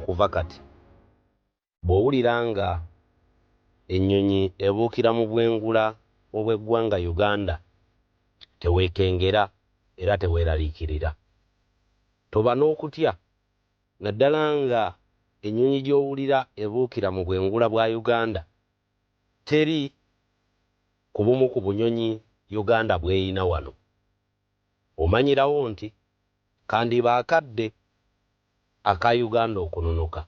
okuva kati bw'owulira nga ennyonyi ebuukira mu bwengula obw'eggwanga Uganda teweekengera era teweeraliikirira. Toba n'okutya naddala nga ennyonyi gy'owulira ebuukira mu bwengula bwa Uganda teri ku bumu ku bunyonyi Uganda bw'eyina wano. Omanyirawo nti kandiba akadde aka Uganda okununuka.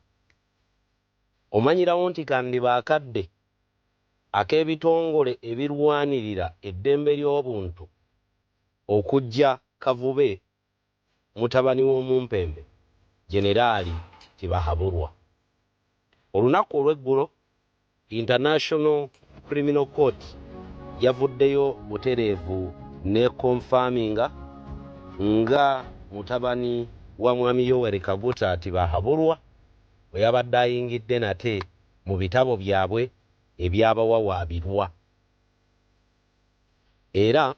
Omanyirawo nti kandiba akadde ak'ebitongole ebirwanirira eddembe ly'obuntu okujja Kavube mutabani w'omumpembe Generaali Tibahaburwa. Olunaku olw'eggulo International Criminal Court yavuddeyo butereevu ne confirminga nga mutabani wa mwami Yoweri Kaguta Tibahaburwa bwe yabadde ayingidde nate mu bitabo byabwe ebyabawawaabirwa. Era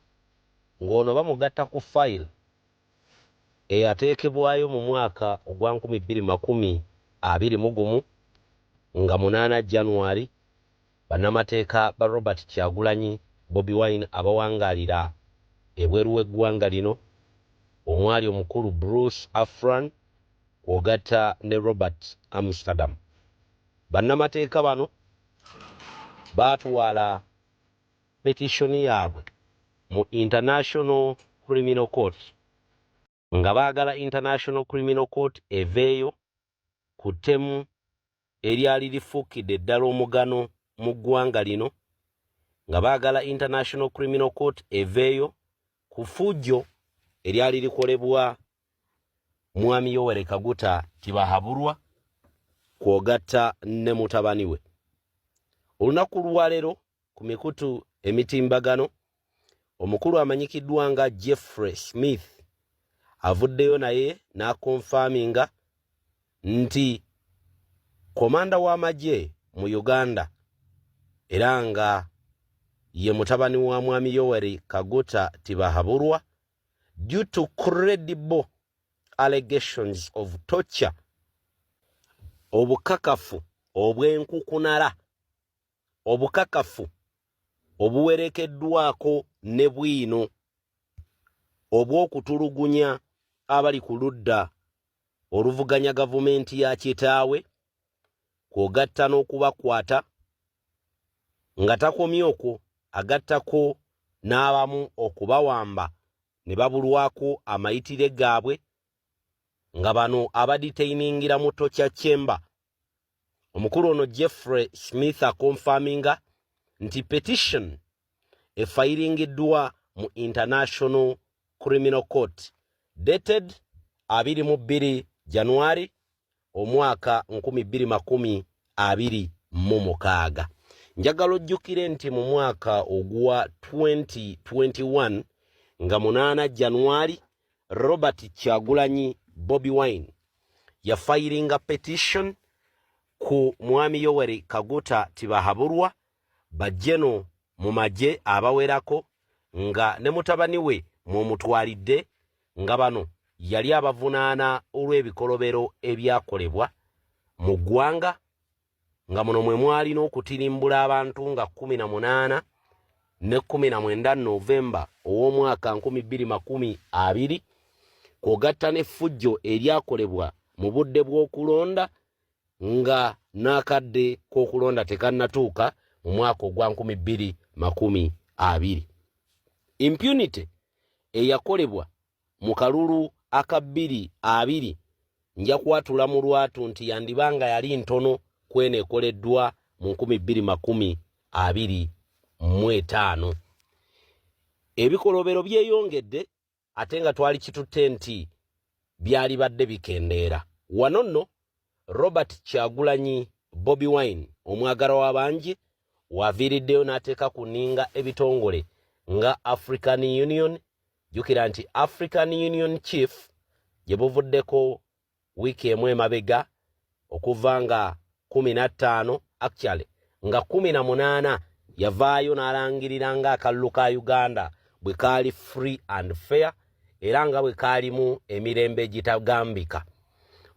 ng'ono bamugatta ku fayiro eyateekebwayo mu mwaka ogwa 2021 nga 8 January bannamateeka ba Robert Kyagulanyi Bobi Wine abawangaalira ebweru w'eggwanga lino omwali omukulu Bruce Afran kwogatta ne Robert Amsterdam. Bannamateeka bano baatwala petitioni yaabwe mu International Criminal Court nga baagala International Criminal Court eveeyo ku ttemu eryali lifuukidde ddala omugano mu ggwanga lino, nga baagala International Criminal Court eveeyo ku ffujjo eryali likolebwa mwami Yoweri Kaguta Tibahaburwa kwogatta ne mutabani we. Olunaku lwaleero ku mikutu emitimbagano omukulu amanyikiddwa nga Jeffrey Smith avuddeyo naye n'akonfaminga nti komanda w'amagye mu Uganda era nga ye mutabani wa mwami Yoweri Kaguta Tibahaburwa, due to credible allegations of torture, obukakafu obw'enkukunala, obukakafu obuwerekeddwako ne bwino obw'okutulugunya abali ku ludda oluvuganya gavumenti ya kitaawe, kwogatta n'okubakwata, nga takomye okwo agattako n'abamu okubawamba ne babulwako amayitire gaabwe, nga bano abadetainingira mu torture chamber. Omukulu ono Jeffrey Smith akonfaminga nti petition efayiringiddwa mu International Criminal Court dated 22 January omwaka 2026. Njagala ojjukire nti mu mwaka ogwa 2021 nga 8 January Robert Kyagulanyi Bobi Wine yafayiringa petition ku mwami Yoweri Kaguta Tibahaburwa bajjeno mu magye abawerako nga ne mutabani we mwomutwalidde, nga bano yali abavunaana olw'ebikolobero ebyakolebwa mu ggwanga, nga muno mwe mwalina okutirimbula abantu nga 18 ne 19 Novemba ow'omwaka 2020 kwogatta n'effujjo eryakolebwa mu budde bw'okulonda nga n'akadde k'okulonda tekannatuuka mu mwaka ogwa 2020. Impunity eyakolebwa mu kalulu aka 2020 nja kwatula mu lwatu nti yandibanga yali ntono kwene ekoleddwa mu 2025. Ebikolobero byeyongedde ate nga twali kitutte nti byali badde bikendeera. Wano nno Robert Kyagulanyi Bobi Wine omwagala w'abangi waviiriddeyo n'ateeka ku nninga ebitongole nga African Union. Jukira nti African Union Chief gye buvuddeko wiiki emu emabega okuva nga 15 actually nga 18 yavaayo n'alangirira nga akalulu ka Uganda bwe kaali free and fair era nga bwe kaalimu emirembe gitagambika.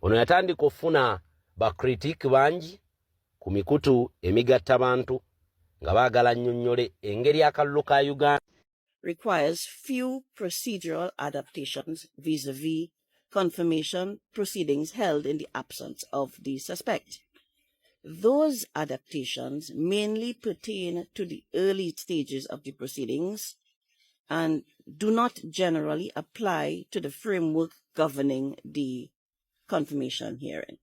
Ono yatandika ofuna bakritik bangi ku mikutu emigatta bantu nga baagala nnyonnyole engeri akalulu ka Uganda requires few procedural adaptations vis-a-vis confirmation proceedings held in the absence of the suspect. Those adaptations mainly pertain to the early stages of the proceedings and do not generally apply to the framework governing the confirmation hearing.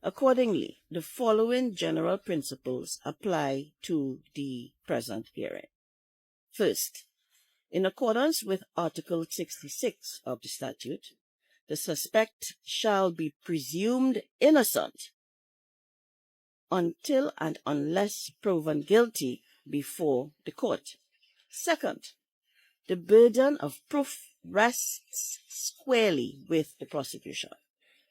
Accordingly, the following general principles apply to the present hearing. First, in accordance with Article 66 of the statute, the suspect shall be presumed innocent until and unless proven guilty before the court. Second, the burden of proof rests squarely with the prosecution,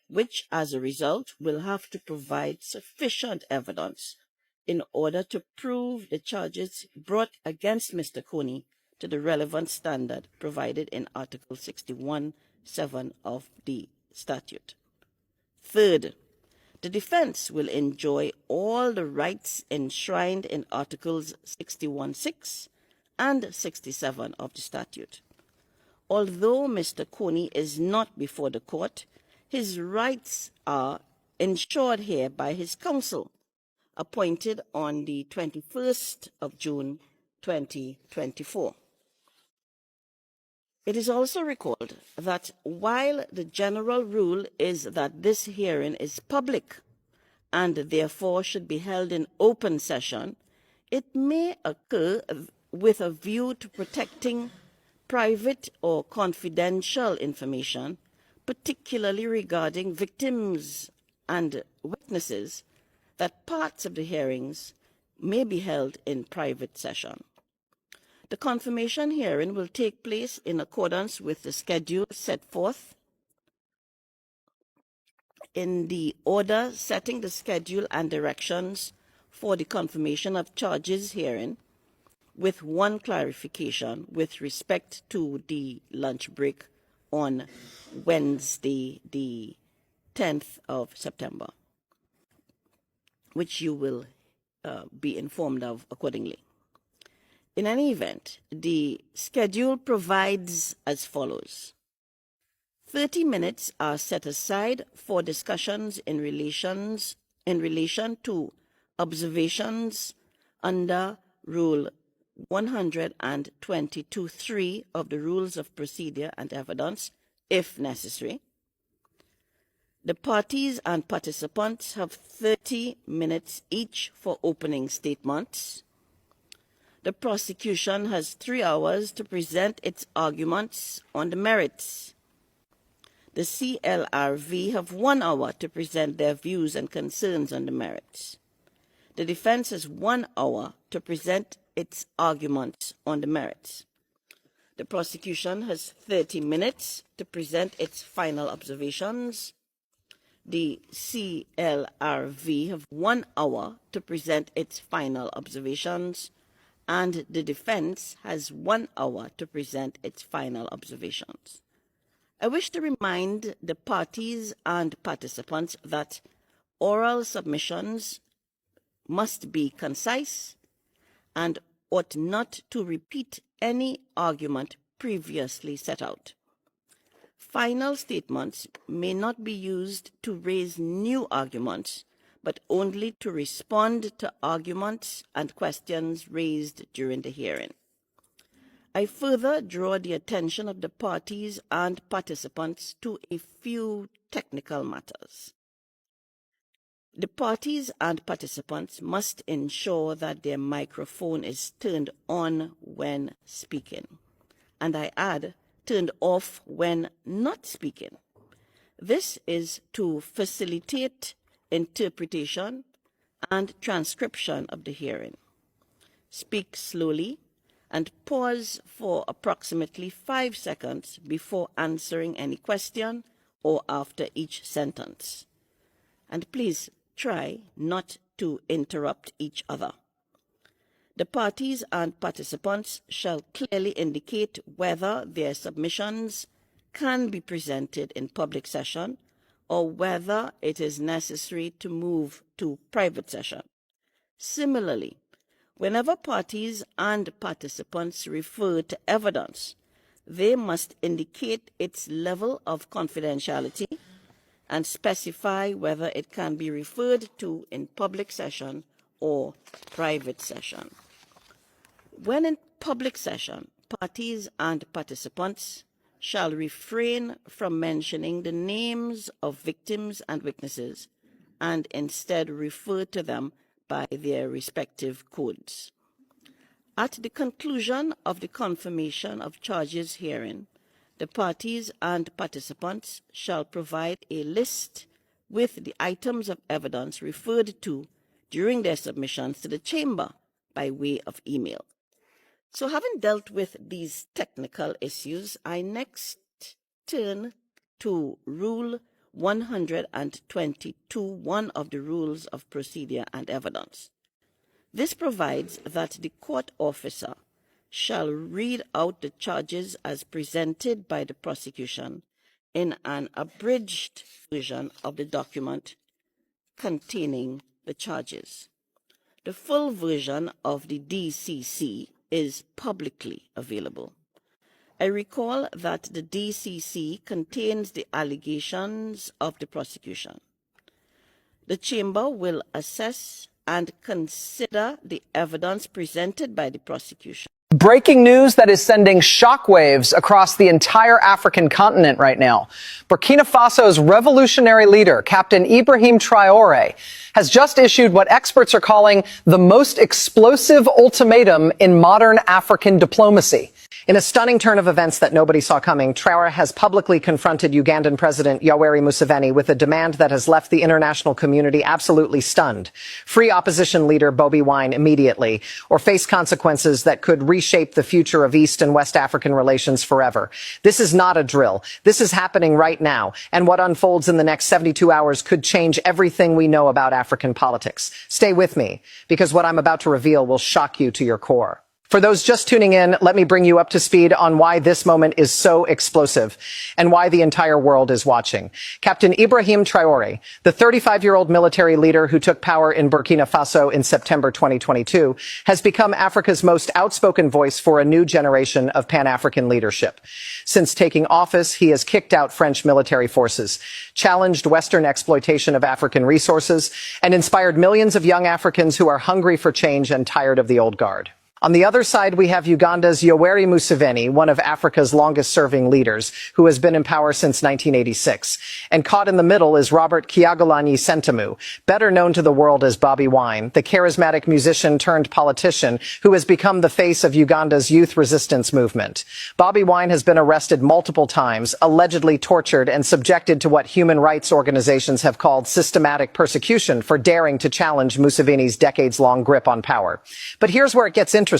which as a result will have to provide sufficient evidence in order to prove the charges brought against Mr. Coney to the relevant standard provided in Article 61(7) of the statute. Third, the defense will enjoy all the rights enshrined in Articles 61(6) and 67 of the statute. Although Mr. Coney is not before the court, his rights are ensured here by his counsel, appointed on the 21st of June 2024. It is also recalled that while the general rule is that this hearing is public and therefore should be held in open session, it may occur with a view to protecting private or confidential information, particularly regarding victims and witnesses, that parts of the hearings may be held in private session. The confirmation hearing will take place in accordance with the schedule set forth in the order setting the schedule and directions for the confirmation of charges hearing, with one clarification with respect to the lunch break on Wednesday, the 10th of September, which you will be informed of accordingly. In any event, the schedule provides as follows. 30 minutes are set aside for discussions in relation to observations under Rule 122(3) of the Rules of Procedure and Evidence, if necessary. The parties and participants have 30 minutes each for opening statements. The prosecution has 3 hours to present its arguments on the merits. The CLRV have 1 hour to present their views and concerns on the merits. The defense has 1 hour to present its arguments on the merits. The prosecution has 30 minutes to present its final observations. The CLRV have 1 hour to present its final observations, and the defense has 1 hour to present its final observations. I wish to remind the parties and participants that oral submissions must be concise and ought not to repeat any argument previously set out. Final statements may not be used to raise new arguments, but only to respond to arguments and questions raised during the hearing. I further draw the attention of the parties and participants to a few technical matters. The parties and participants must ensure that their microphone is turned on when speaking, and I add, turned off when not speaking. This is to facilitate interpretation and transcription of the hearing. Speak slowly and pause for approximately 5 seconds before answering any question or after each sentence. And please try not to interrupt each other. The parties and participants shall clearly indicate whether their submissions can be presented in public session or whether it is necessary to move to private session. Similarly, whenever parties and participants refer to evidence, they must indicate its level of confidentiality and specify whether it can be referred to in public session or private session. When in public session, parties and participants shall refrain from mentioning the names of victims and witnesses and instead refer to them by their respective codes. At the conclusion of the confirmation of charges herein, the parties and participants shall provide a list with the items of evidence referred to during their submissions to the Chamber by way of email. So having dealt with these technical issues, I next turn to Rule 122, one of the Rules of Procedure and Evidence. This provides that the court officer shall read out the charges as presented by the prosecution in an abridged version of the document containing the charges. The full version of the DCC is publicly available. I recall that the DCC contains the allegations of the prosecution. The Chamber will assess and consider the evidence presented by the prosecution. Breaking news that is sending shockwaves across the entire African continent right now. Burkina Faso's revolutionary leader, Captain Ibrahim Traoré, has just issued what experts are calling the most explosive ultimatum in modern African diplomacy. In a stunning turn of events that nobody saw coming, Traoré has publicly confronted Ugandan President Yoweri Museveni with a demand that has left the international community absolutely stunned. Free opposition leader Bobi Wine immediately, or face consequences that could reshape the future of East and West African relations forever. This is not a drill. This is happening right now, and what unfolds in the next 72 hours could change everything we know about African politics. Stay with me, because what I'm about to reveal will shock you to your core. For those just tuning in, let me bring you up to speed on why this moment is so explosive and why the entire world is watching. Captain Ibrahim Traoré, the 35-year-old military leader who took power in Burkina Faso in September 2022, has become Africa's most outspoken voice for a new generation of Pan-African leadership. Since taking office, he has kicked out French military forces, challenged Western exploitation of African resources, and inspired millions of young Africans who are hungry for change and tired of the old guard. On the other side, we have Uganda's Yoweri Museveni, one of Africa's longest-serving leaders, who has been in power since 1986. And caught in the middle is Robert Kyagulanyi Ssentamu, better known to the world as Bobi Wine, the charismatic musician turned politician who has become the face of Uganda's youth resistance movement. Bobi Wine has been arrested multiple times, allegedly tortured and subjected to what human rights organizations have called systematic persecution for daring to challenge Museveni's decades-long grip on power. But here's where it gets interesting.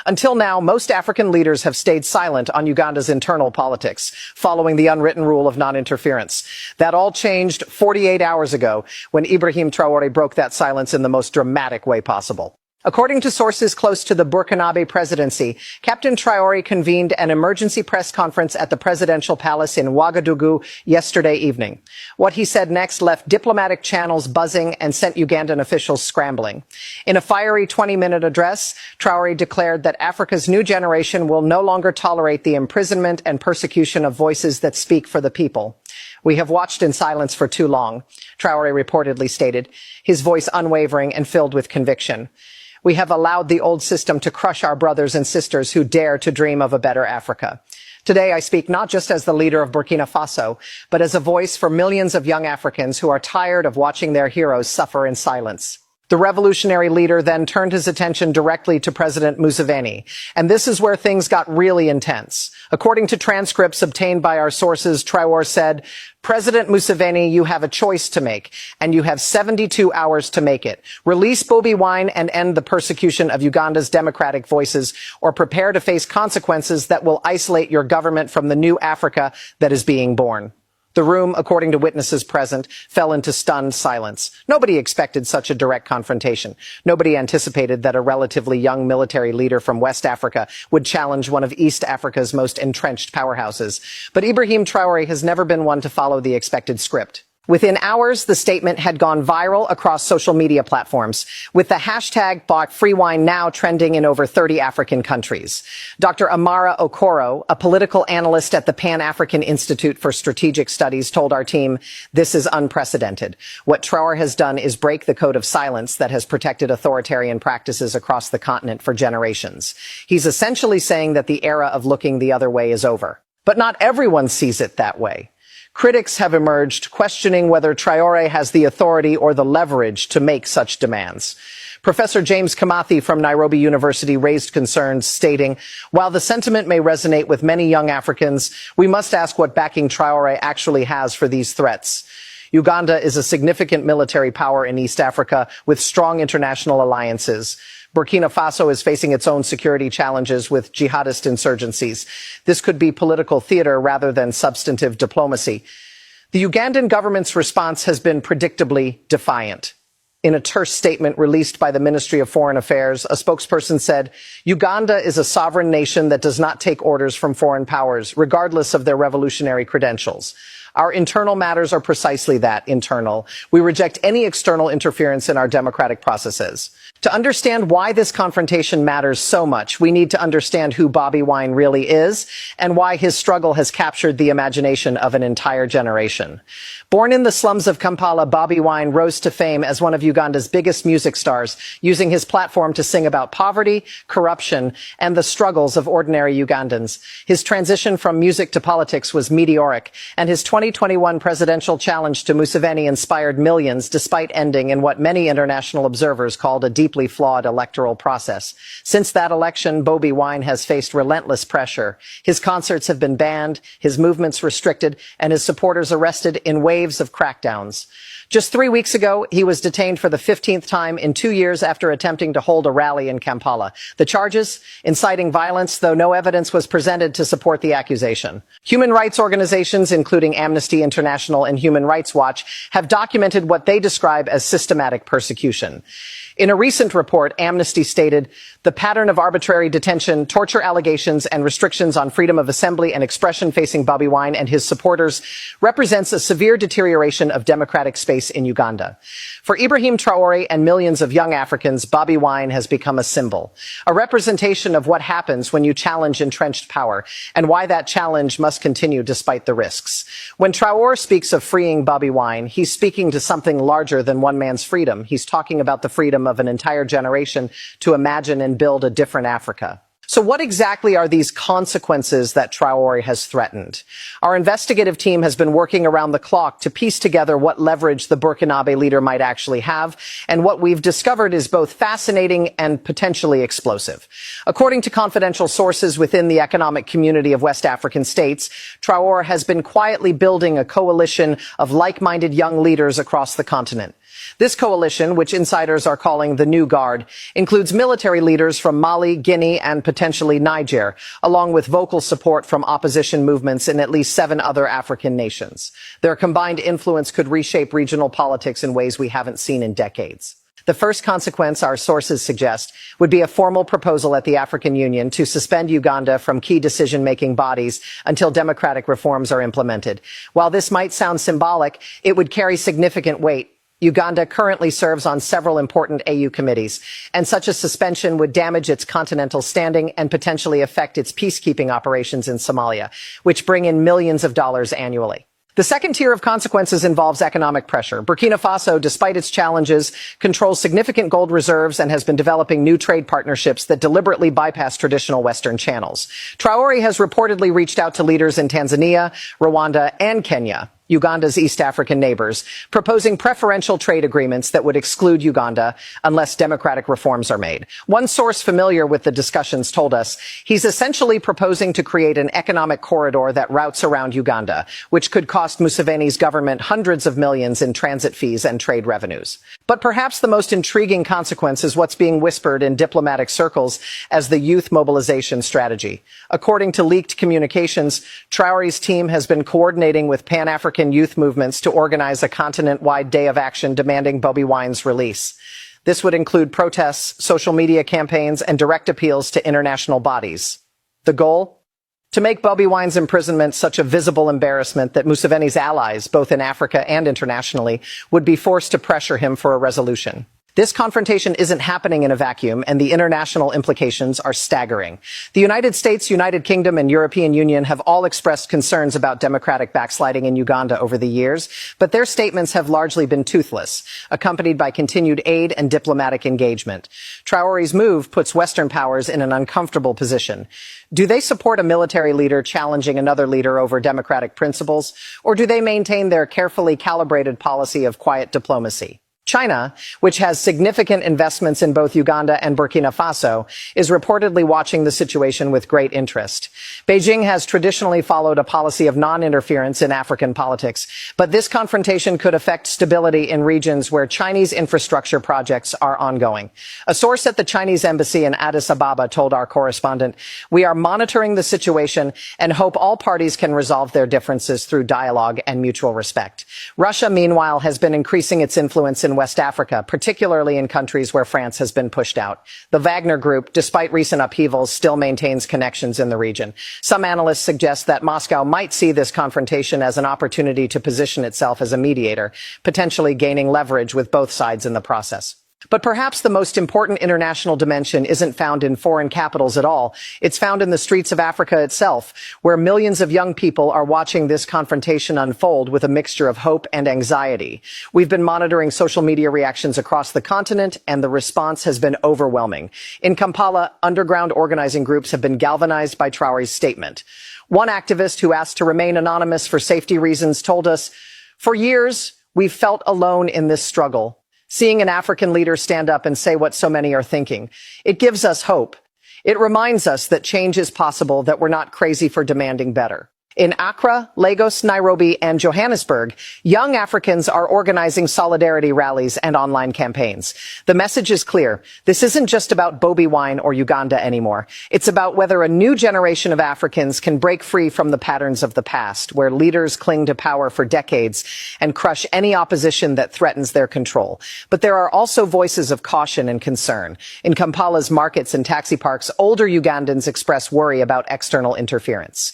Until now, most African leaders have stayed silent on Uganda's internal politics, following the unwritten rule of non-interference. That all changed 48 hours ago when Ibrahim Traoré broke that silence in the most dramatic way possible. According to sources close to the Burkinabe presidency, Captain Traoré convened an emergency press conference at the presidential palace in Ouagadougou yesterday evening. What he said next left diplomatic channels buzzing and sent Ugandan officials scrambling. In a fiery 20-minute address, Traoré declared that Africa's new generation will no longer tolerate the imprisonment and persecution of voices that speak for the people. We have watched in silence for too long, Traoré reportedly stated, his voice unwavering and filled with conviction. We have allowed the old system to crush our brothers and sisters who dare to dream of a better Africa. Today, I speak not just as the leader of Burkina Faso, but as a voice for millions of young Africans who are tired of watching their heroes suffer in silence. The revolutionary leader then turned his attention directly to President Museveni, and this is where things got really intense. According to transcripts obtained by our sources, Traoré said, "President Museveni, you have a choice to make, and you have 72 hours to make it. Release Bobi Wine and end the persecution of Uganda's democratic voices, or prepare to face consequences that will isolate your government from the new Africa that is being born." The room, according to witnesses present, fell into stunned silence. Nobody expected such a direct confrontation. Nobody anticipated that a relatively young military leader from West Africa would challenge one of East Africa's most entrenched powerhouses. But Ibrahim Traoré has never been one to follow the expected script. Within hours, the statement had gone viral across social media platforms, with the hashtag #FreeWineNow trending in over 30 African countries. Dr. Amara Okoro, a political analyst at the Pan-African Institute for Strategic Studies, told our team, "This is unprecedented. What Traore has done is break the code of silence that has protected authoritarian practices across the continent for generations. He's essentially saying that the era of looking the other way is over." But not everyone sees it that way. Critics have emerged questioning whether Traore has the authority or the leverage to make such demands. Professor James Kamathi from Nairobi University raised concerns, stating, "While the sentiment may resonate with many young Africans, we must ask what backing Traore actually has for these threats. Uganda is a significant military power in East Africa with strong international alliances. Burkina Faso is facing its own security challenges with jihadist insurgencies. This could be political theater rather than substantive diplomacy." The Ugandan government's response has been predictably defiant. In a terse statement released by the Ministry of Foreign Affairs, a spokesperson said, "Uganda is a sovereign nation that does not take orders from foreign powers, regardless of their revolutionary credentials. Our internal matters are precisely that, internal. We reject any external interference in our democratic processes." To understand why this confrontation matters so much, we need to understand who Bobi Wine really is and why his struggle has captured the imagination of an entire generation. Born in the slums of Kampala, Bobi Wine rose to fame as one of Uganda's biggest music stars, using his platform to sing about poverty, corruption, and the struggles of ordinary Ugandans. His transition from music to politics was meteoric, and his 2021 presidential challenge to Museven inspired millions, despite ending in what many international observers called a deeply flawed electoral process. Since that election, Bobi Wine has faced relentless pressure. His concerts have been banned, his movements restricted, and his supporters arrested in waves of crackdowns. Just 3 weeks ago, he was detained for the 15th time in 2 years after attempting to hold a rally in Kampala. The charges? Inciting violence, though no evidence was presented to support the accusation. Human rights organizations, including Amnesty International and Human Rights Watch, have documented what they describe as systematic persecution. In a recent report, Amnesty stated, "The pattern of arbitrary detention, torture allegations, and restrictions on freedom of assembly and expression facing Bobi Wine and his supporters represents a severe deterioration of democratic space in Uganda." For Ibrahim Traore and millions of young Africans, Bobi Wine has become a symbol, a representation of what happens when you challenge entrenched power, and why that challenge must continue despite the risks. When Traore speaks of freeing Bobi Wine, he's speaking to something larger than one man's freedom. He's talking about the freedom of an entire generation to imagine and build a different Africa. So what exactly are these consequences that Traore has threatened? Our investigative team has been working around the clock to piece together what leverage the Burkinabe leader might actually have, and what we've discovered is both fascinating and potentially explosive. According to confidential sources within the economic community of West African states, Traore has been quietly building a coalition of like-minded young leaders across the continent. This coalition, which insiders are calling the New Guard, includes military leaders from Mali, Guinea, and potentially Niger, along with vocal support from opposition movements in at least 7 other African nations. Their combined influence could reshape regional politics in ways we haven't seen in decades. The first consequence, our sources suggest, would be a formal proposal at the African Union to suspend Uganda from key decision-making bodies until democratic reforms are implemented. While this might sound symbolic, it would carry significant weight. Uganda currently serves on several important AU committees, and such a suspension would damage its continental standing and potentially affect its peacekeeping operations in Somalia, which bring in millions of dollars annually. The second tier of consequences involves economic pressure. Burkina Faso, despite its challenges, controls significant gold reserves and has been developing new trade partnerships that deliberately bypass traditional Western channels. Traore has reportedly reached out to leaders in Tanzania, Rwanda, and Kenya, Uganda's East African neighbors, proposing preferential trade agreements that would exclude Uganda unless democratic reforms are made. One source familiar with the discussions told us he's essentially proposing to create an economic corridor that routes around Uganda, which could cost Museveni's government hundreds of millions in transit fees and trade revenues. But perhaps the most intriguing consequence is what's being whispered in diplomatic circles as the youth mobilization strategy. According to leaked communications, Traore's team has been coordinating with Pan-African youth movements to organize a continent-wide day of action demanding Bobi Wine's release. This would include protests, social media campaigns, and direct appeals to international bodies. The goal? To make Bobi Wine's imprisonment such a visible embarrassment that Museveni's allies, both in Africa and internationally, would be forced to pressure him for a resolution. This confrontation isn't happening in a vacuum, and the international implications are staggering. The United States, United Kingdom, and European Union have all expressed concerns about democratic backsliding in Uganda over the years, but their statements have largely been toothless, accompanied by continued aid and diplomatic engagement. Traore's move puts Western powers in an uncomfortable position. Do they support a military leader challenging another leader over democratic principles, or do they maintain their carefully calibrated policy of quiet diplomacy? China, which has significant investments in both Uganda and Burkina Faso, is reportedly watching the situation with great interest. Beijing has traditionally followed a policy of non-interference in African politics, but this confrontation could affect stability in regions where Chinese infrastructure projects are ongoing. A source at the Chinese embassy in Addis Ababa told our correspondent, "We are monitoring the situation and hope all parties can resolve their differences through dialogue and mutual respect." Russia, meanwhile, has been increasing its influence in West Africa, particularly in countries where France has been pushed out. The Wagner Group, despite recent upheavals, still maintains connections in the region. Some analysts suggest that Moscow might see this confrontation as an opportunity to position itself as a mediator, potentially gaining leverage with both sides in the process. But perhaps the most important international dimension isn't found in foreign capitals at all. It's found in the streets of Africa itself, where millions of young people are watching this confrontation unfold with a mixture of hope and anxiety. We've been monitoring social media reactions across the continent, and the response has been overwhelming. In Kampala, underground organizing groups have been galvanized by Traore's statement. One activist who asked to remain anonymous for safety reasons told us, "For years, we've felt alone in this struggle. Seeing an African leader stand up and say what so many are thinking, it gives us hope. It reminds us that change is possible, that we're not crazy for demanding better." In Accra, Lagos, Nairobi, and Johannesburg, young Africans are organizing solidarity rallies and online campaigns. The message is clear. This isn't just about Bobi Wine or Uganda anymore. It's about whether a new generation of Africans can break free from the patterns of the past, where leaders cling to power for decades and crush any opposition that threatens their control. But there are also voices of caution and concern. In Kampala's markets and taxi parks, older Ugandans express worry about external interference.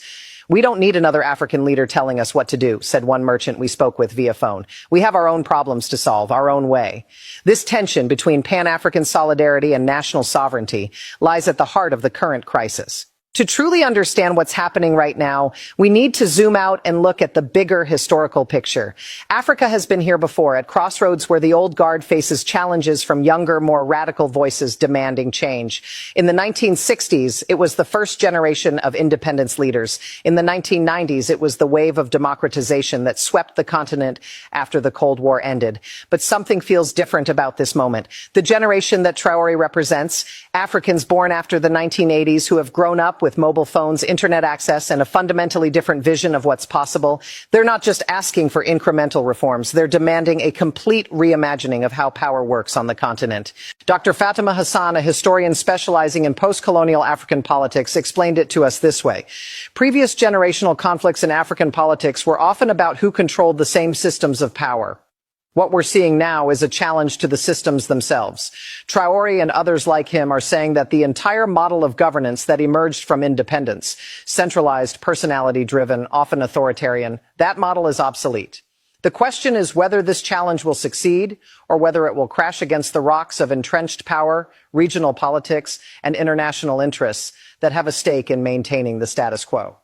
"We don't need another African leader telling us what to do," said one merchant we spoke with via phone. "We have our own problems to solve, our own way." This tension between Pan-African solidarity and national sovereignty lies at the heart of the current crisis. To truly understand what's happening right now, we need to zoom out and look at the bigger historical picture. Africa has been here before, at crossroads where the old guard faces challenges from younger, more radical voices demanding change. In the 1960s, it was the first generation of independence leaders. In the 1990s, it was the wave of democratization that swept the continent after the Cold War ended. But something feels different about this moment. The generation that Traore represents, Africans born after the 1980s who have grown up with mobile phones, internet access, and a fundamentally different vision of what's possible, they're not just asking for incremental reforms. They're demanding a complete reimagining of how power works on the continent. Dr. Fatima Hassan, a historian specializing in post-colonial African politics, explained it to us this way. Previous generational conflicts in African politics were often about who controlled the same systems of power. What we're seeing now is a challenge to the systems themselves. Traore and others like him are saying that the entire model of governance that emerged from independence, centralized, personality-driven, often authoritarian, that model is obsolete. The question is whether this challenge will succeed or whether it will crash against the rocks of entrenched power, regional politics, and international interests that have a stake in maintaining the status quo.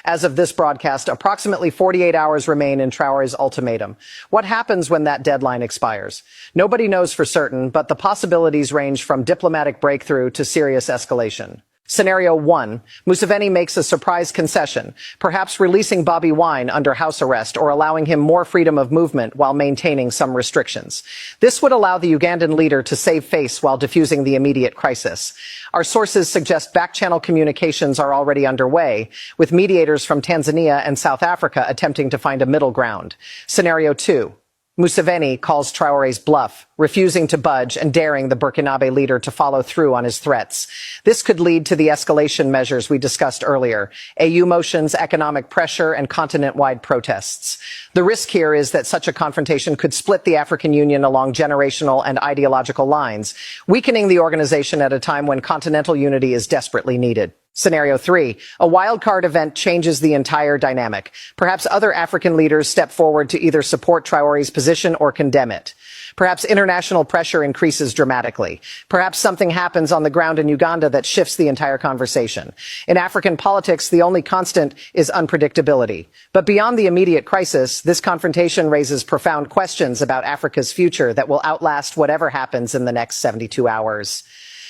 As of this broadcast, approximately 48 hours remain in Traore's ultimatum. What happens when that deadline expires? Nobody knows for certain, but the possibilities range from diplomatic breakthrough to serious escalation. Scenario 1, Museveni makes a surprise concession, perhaps releasing Bobi Wine under house arrest or allowing him more freedom of movement while maintaining some restrictions. This would allow the Ugandan leader to save face while diffusing the immediate crisis. Our sources suggest back-channel communications are already underway, with mediators from Tanzania and South Africa attempting to find a middle ground. Scenario 2. Museveni calls Traore's bluff, refusing to budge and daring the Burkinabe leader to follow through on his threats. This could lead to the escalation measures we discussed earlier, AU motions, economic pressure, and continent-wide protests. The risk here is that such a confrontation could split the African Union along generational and ideological lines, weakening the organization at a time when continental unity is desperately needed. Scenario 3, a wildcard event changes the entire dynamic. Perhaps other African leaders step forward to either support Traore's position or condemn it. Perhaps international pressure increases dramatically. Perhaps something happens on the ground in Uganda that shifts the entire conversation. In African politics, the only constant is unpredictability. But beyond the immediate crisis, this confrontation raises profound questions about Africa's future that will outlast whatever happens in the next 72 hours.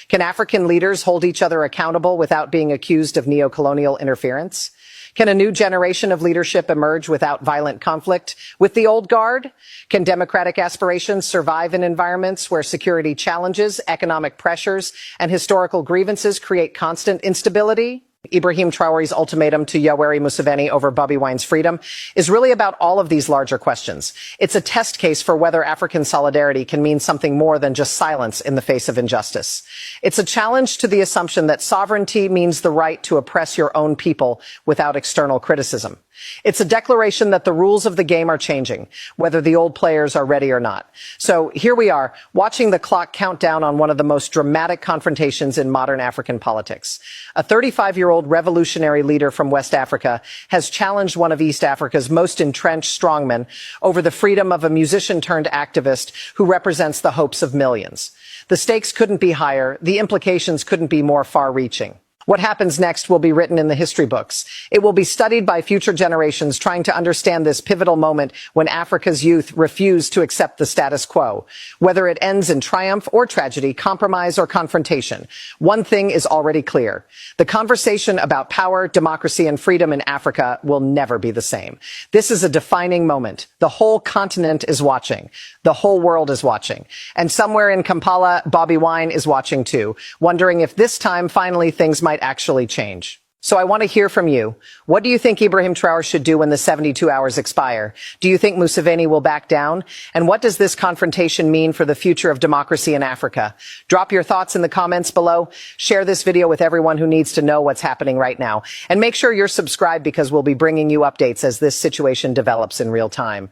Can African leaders hold each other accountable without being accused of neocolonial interference? Can a new generation of leadership emerge without violent conflict with the old guard? Can democratic aspirations survive in environments where security challenges, economic pressures, and historical grievances create constant instability? Ibrahim Traore's ultimatum to Yoweri Museveni over Bobi Wine's freedom is really about all of these larger questions. It's a test case for whether African solidarity can mean something more than just silence in the face of injustice. It's a challenge to the assumption that sovereignty means the right to oppress your own people without external criticism. It's a declaration that the rules of the game are changing, whether the old players are ready or not. So here we are, watching the clock count down on one of the most dramatic confrontations in modern African politics. A 35-year-old revolutionary leader from West Africa has challenged one of East Africa's most entrenched strongmen over the freedom of a musician-turned-activist who represents the hopes of millions. The stakes couldn't be higher. The implications couldn't be more far-reaching. What happens next will be written in the history books. It will be studied by future generations trying to understand this pivotal moment when Africa's youth refuse to accept the status quo. Whether it ends in triumph or tragedy, compromise or confrontation, one thing is already clear. The conversation about power, democracy, and freedom in Africa will never be the same. This is a defining moment. The whole continent is watching. The whole world is watching. And somewhere in Kampala, Bobi Wine is watching too, wondering if this time finally things might actually change. So I want to hear from you. What do you think Ibrahim Traore should do when the 72 hours expire? Do you think Museveni will back down? And what does this confrontation mean for the future of democracy in Africa? Drop your thoughts in the comments below. Share this video with everyone who needs to know what's happening right now. And make sure you're subscribed because we'll be bringing you updates as this situation develops in real time.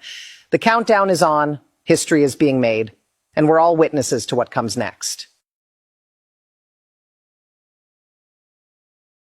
The countdown is on, history is being made, and we're all witnesses to what comes next.